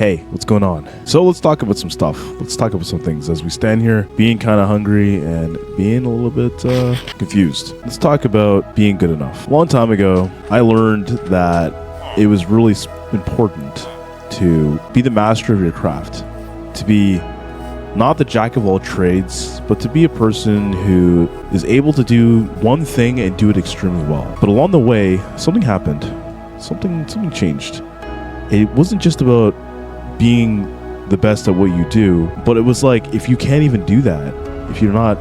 Hey, what's going on? So let's talk about some stuff. Let's talk about some things as we stand here being kind of hungry and being a little bit confused. Let's talk about being good enough. A long time ago, I learned that it was really important to be the master of your craft, to be not the jack of all trades, but to be a person who is able to do one thing and do it extremely well. But along the way, something happened. Something changed. It wasn't just about being the best at what you do, but it was like, if you can't even do that, if you're not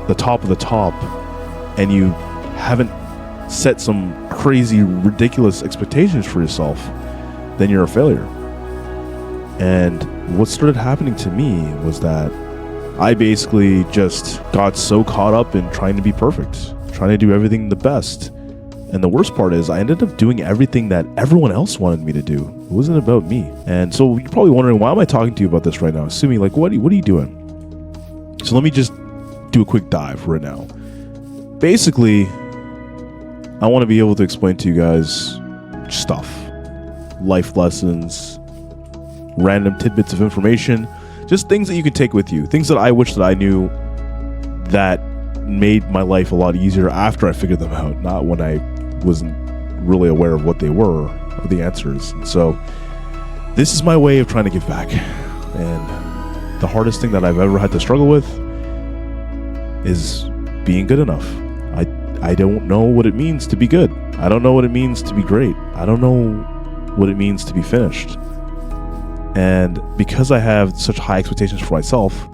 the top of the top and you haven't set some crazy, ridiculous expectations for yourself, then you're a failure. And what started happening to me was that I basically just got so caught up in trying to be perfect, trying to do everything the best. And the worst part is I ended up doing everything that everyone else wanted me to do. It wasn't about me. And so you're probably wondering, why am I talking to you about this right now? Sumi, like, what are you doing? So let me just do a quick dive right now. Basically, I want to be able to explain to you guys stuff, life lessons, random tidbits of information, just things that you can take with you, things that I wish that I knew that made my life a lot easier after I figured them out, not when I wasn't really aware of what they were or the answers. And so this is my way of trying to give back. And the hardest thing that I've ever had to struggle with is being good enough. I don't know what it means to be good. I don't know what it means to be great. I don't know what it means to be finished. And because I have such high expectations for myself,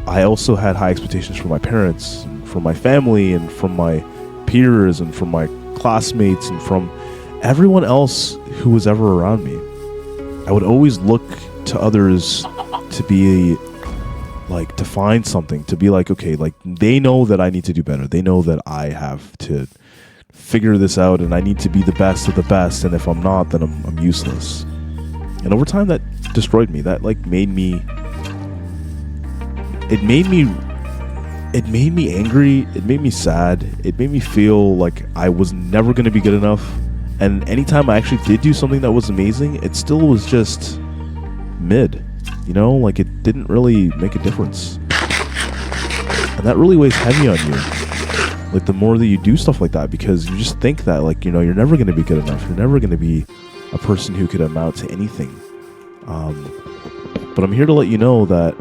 I also had high expectations for my parents, and from my family, and from my peers, and from my classmates, and from everyone else who was ever around me. I would always look to others to be like, to find something, to be like, okay, like, they know that I need to do better. They know that I have to figure this out and I need to be the best of the best. And if I'm not, then I'm useless. And over time that destroyed me. That like made me angry. It made me sad. It made me feel like I was never going to be good enough. And anytime I actually did do something that was amazing, it still was just mid. You know, like it didn't really make a difference. And that really weighs heavy on you. Like the more that you do stuff like that, because you just think that, like, you know, you're never going to be good enough. You're never going to be a person who could amount to anything. But I'm here to let you know that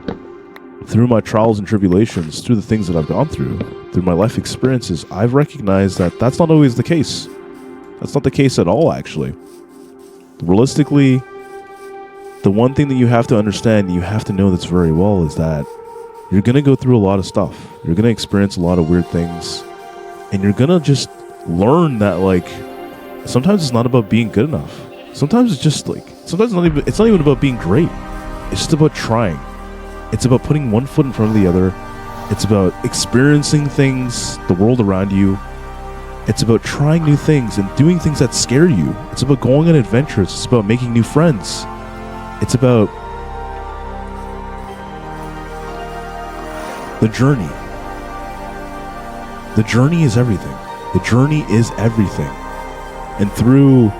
through my trials and tribulations, through the things that I've gone through my life experiences, I've recognized that that's not always the case. That's not the case at all, actually. Realistically, the one thing that you have to understand, you have to know this very well, is that you're going to go through a lot of stuff. You're going to experience a lot of weird things. And you're going to just learn that, like, sometimes it's not about being good enough. Sometimes it's just like, it's not even about being great. It's just about trying. It's about putting one foot in front of the other. It's about experiencing things, the world around you. It's about trying new things and doing things that scare you. It's about going on adventures. It's about making new friends. It's about the journey. The journey is everything. The journey is everything. And through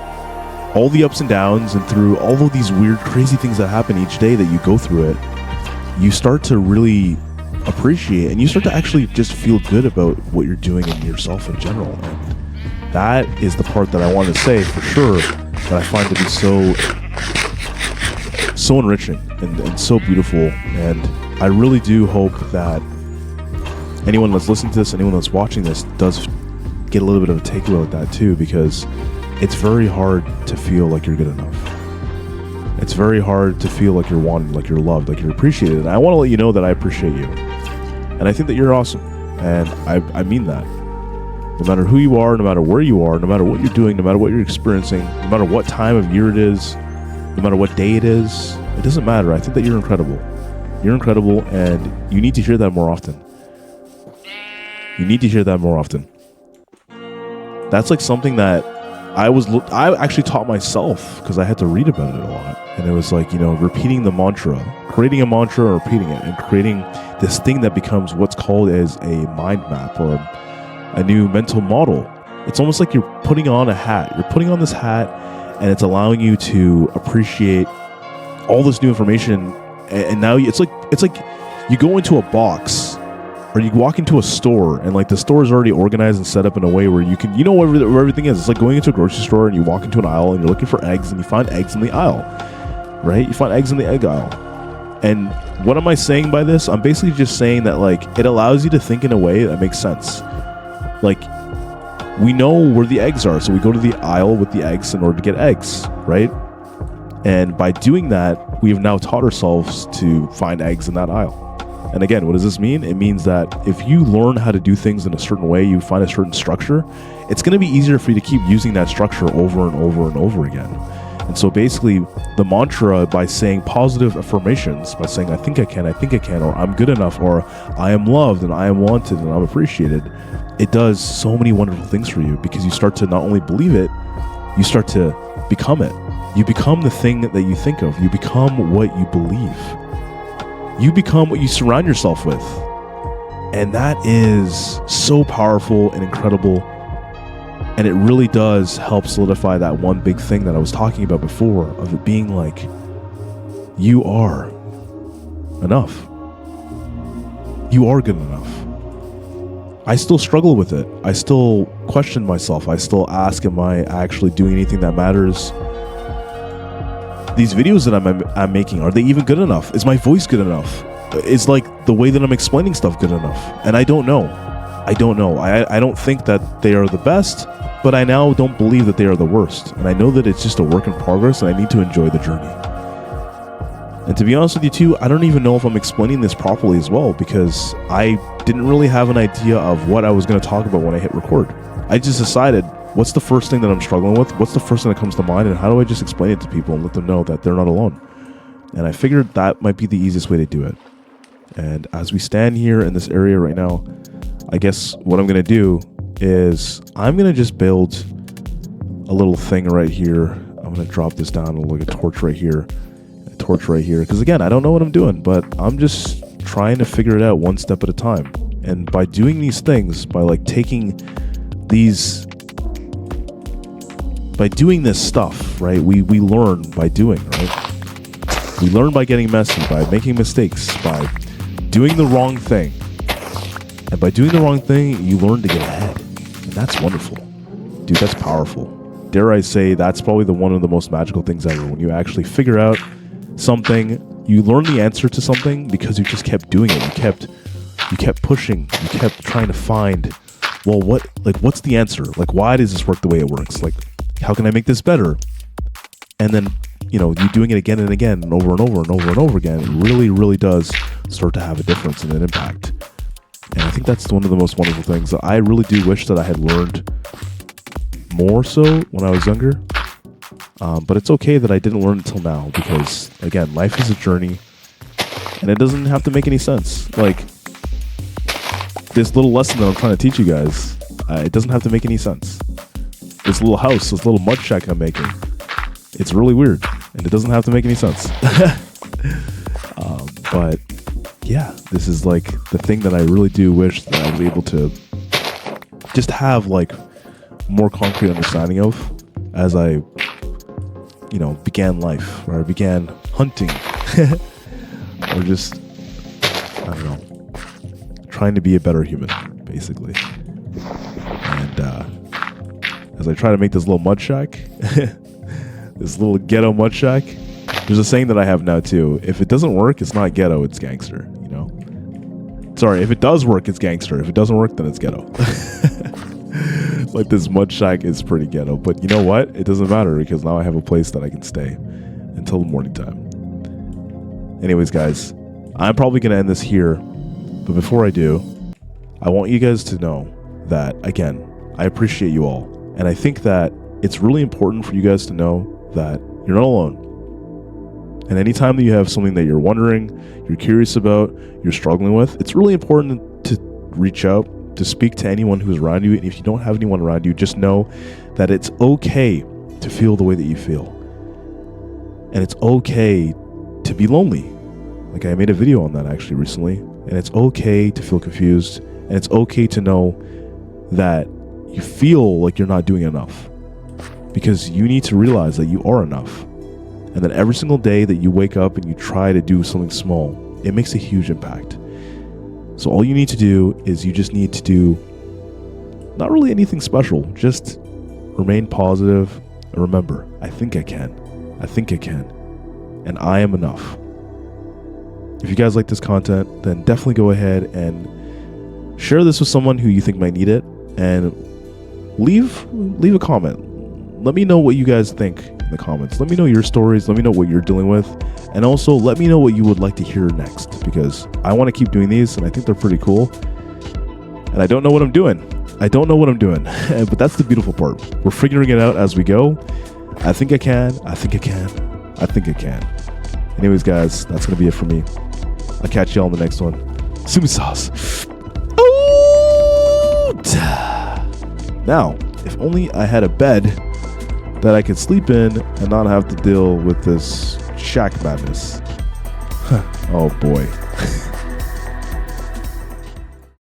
all the ups and downs and through all of these weird, crazy things that happen each day that you go through it, you start to really appreciate and you start to actually just feel good about what you're doing and yourself in general. And that is the part that I want to say for sure that I find to be so enriching and so beautiful. And I really do hope that anyone that's listening to this, anyone that's watching this, does get a little bit of a takeaway with that too, because it's very hard to feel like you're good enough. It's very hard to feel like you're wanted, like you're loved, like you're appreciated. And I want to let you know that I appreciate you. And I think that you're awesome. And I mean that. No matter who you are, no matter where you are, no matter what you're doing, no matter what you're experiencing, no matter what time of year it is, no matter what day it is, it doesn't matter. I think that you're incredible. You're incredible, and you need to hear that more often. You need to hear that more often. That's like something that I actually taught myself, because I had to read about it a lot. And it was like, you know, repeating the mantra, creating a mantra or repeating it, and creating this thing that becomes what's called as a mind map or a new mental model. It's almost like you're putting on a hat. You're putting on this hat, and it's allowing you to appreciate all this new information, and now it's like you go into a box, or you walk into a store, and like the store is already organized and set up in a way where you can, you know, where everything is. It's like going into a grocery store and you walk into an aisle and you're looking for eggs, and you find eggs in the aisle, right? You find eggs in the egg aisle. And what am I saying by this? I'm basically just saying that like it allows you to think in a way that makes sense. Like, we know where the eggs are, so we go to the aisle with the eggs in order to get eggs, right? And by doing that, we have now taught ourselves to find eggs in that aisle. And again, what does this mean? It means that if you learn how to do things in a certain way, you find a certain structure, it's going to be easier for you to keep using that structure over and over and over again. And so basically, the mantra, by saying positive affirmations, by saying I think I can, or I'm good enough, or I am loved and I am wanted and I'm appreciated, it does so many wonderful things for you, because you start to not only believe it, you start to become it. You become the thing that you think of. You become what you believe. You become what you surround yourself with. And that is so powerful and incredible. And it really does help solidify that one big thing that I was talking about before, of it being like, you are enough. You are good enough. I still struggle with it. I still question myself. I still ask, am I actually doing anything that matters? These videos that I'm making, are they even good enough? Is my voice good enough? Is like the way that I'm explaining stuff good enough? And I don't know. I don't think that they are the best, but I now don't believe that they are the worst. And I know that it's just a work in progress, and I need to enjoy the journey. And to be honest with you too, I don't even know if I'm explaining this properly as well, because I didn't really have an idea of what I was going to talk about when I hit record. I just decided, what's the first thing that I'm struggling with? What's the first thing that comes to mind? And how do I just explain it to people and let them know that they're not alone? And I figured that might be the easiest way to do it. And as we stand here in this area right now, I guess what I'm going to do is I'm going to just build a little thing right here. I'm going to drop this down, like a torch right here. Because again, I don't know what I'm doing, but I'm just trying to figure it out one step at a time. And by doing these things, by like taking these, by doing this stuff, right, we learn by doing, right? We learn by getting messy, by making mistakes, by doing the wrong thing. And by doing the wrong thing, you learn to get ahead. And that's wonderful. Dude, that's powerful. Dare I say, that's probably one of the most magical things ever. When you actually figure out something, you learn the answer to something because you just kept doing it. You kept pushing. You kept trying to find, well, what's the answer? Like, why does this work the way it works? Like, how can I make this better? And then, you doing it again and again and over and over and over and over again, it really, really does start to have a difference and an impact. And I think that's one of the most wonderful things that I really do wish that I had learned more so when I was younger. But it's okay that I didn't learn until now, because again, life is a journey and it doesn't have to make any sense. Like, this little lesson that I'm trying to teach you guys, it doesn't have to make any sense. This little house, this little mud shack I'm making, it's really weird and it doesn't have to make any sense. But yeah, this is like the thing that I really do wish that I was able to just have like more concrete understanding of as I began life, or I began hunting, or just, I don't know, trying to be a better human, basically. And as I try to make this little mud shack, this little ghetto mud shack, there's a saying that I have now too: if it doesn't work, it's not ghetto, it's gangster. Sorry, if it does work, it's gangster. If it doesn't work, then it's ghetto. Like, this mud shack is pretty ghetto, but you know what? It doesn't matter, because now I have a place that I can stay until the morning time. Anyways, guys, I'm probably going to end this here, but before I do, I want you guys to know that, again, I appreciate you all, and I think that it's really important for you guys to know that you're not alone. And anytime that you have something that you're wondering, you're curious about, you're struggling with, it's really important to reach out, to speak to anyone who's around you. And if you don't have anyone around you, just know that it's okay to feel the way that you feel. And it's okay to be lonely. Like, I made a video on that actually recently. And it's okay to feel confused. And it's okay to know that you feel like you're not doing enough. Because you need to realize that you are enough. And then every single day that you wake up and you try to do something small, it makes a huge impact. So all you need to do is you just need to do not really anything special. Just remain positive and remember, I think I can. I think I can. And I am enough. If you guys like this content, then definitely go ahead and share this with someone who you think might need it, and leave a comment. Let me know what you guys think in the comments. Let me know your stories. Let me know what you're dealing with. And also let me know what you would like to hear next, because I want to keep doing these and I think they're pretty cool. And I don't know what I'm doing. But that's the beautiful part. We're figuring it out as we go. I think I can. I think I can. I think I can. Anyways, guys, that's going to be it for me. I'll catch y'all on the next one. Tsumisauce. Now, if only I had a bed that I could sleep in and not have to deal with this shack madness. Oh boy.